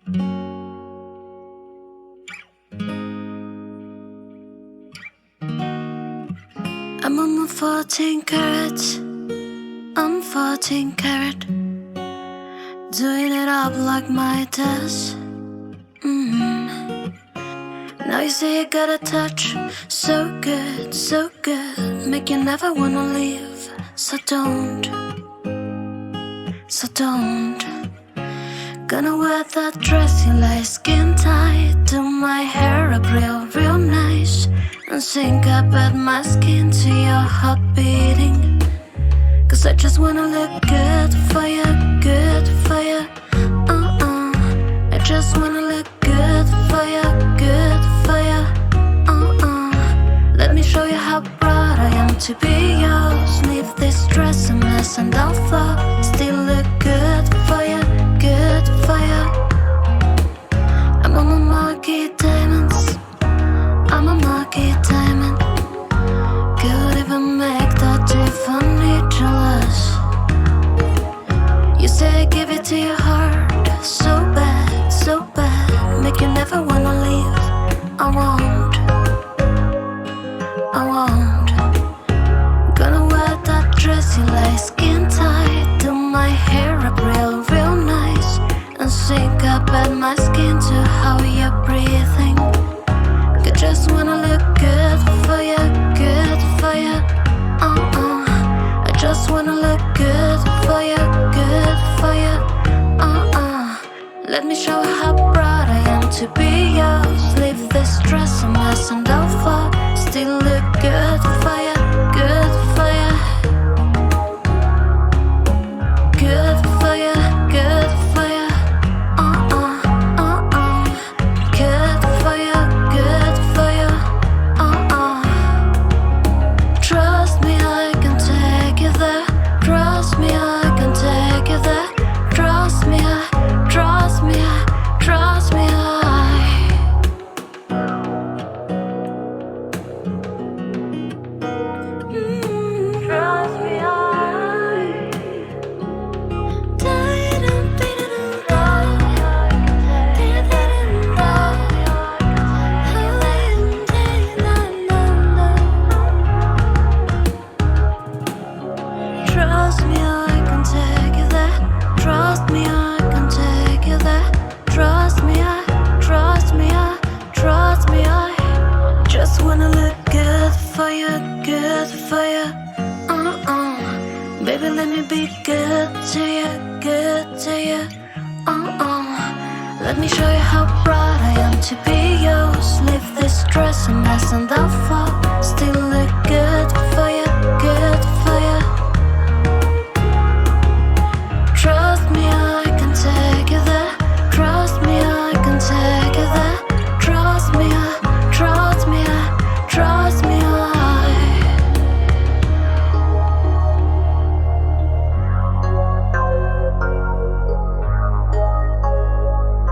I'm on my 14 karat, I'm 14 karat, doing it up like my task. Now you say you got a touch, so good, make you never wanna leave. So don't, gonna wear that dress you like skin tight, do my hair up real nice, and sink up at my skin to your heart beating. Cause I just wanna look good for you, good for you. I just wanna look good for you, good for you. Let me show you how proud I am to be yours. Leave this dress a mess and I'll fall, still look good for you, good for you. I'm on my market diamonds, I'm a market diamond. Could even make that Tiffany jealous. You say I give it to your heart, so bad, make you never wanna leave. I won't, gonna wear that dress you like skin tight, do my hair up real nice, and sink up at my skin to how you're breathing. I just wanna look good for you, good for you. I just wanna look good for you, good for you. Let me show you how proud I am to be yours. Leave this dress a mess and I'll fall, still look good for you, good for you. Good for you, good for you. Good for you, good for you. Trust me, I can take you there. Trust me, I can take you there. Trust me, trust me, trust me, trust me, Trust me, I can take you there. Trust me, I can take you there. Trust me, trust me, trust me, I just wanna look good for you, good for you. Baby, let me be good to you, good to you. Let me show you how proud I am to be yours. Leave this dress a mess and I'll fall, still look good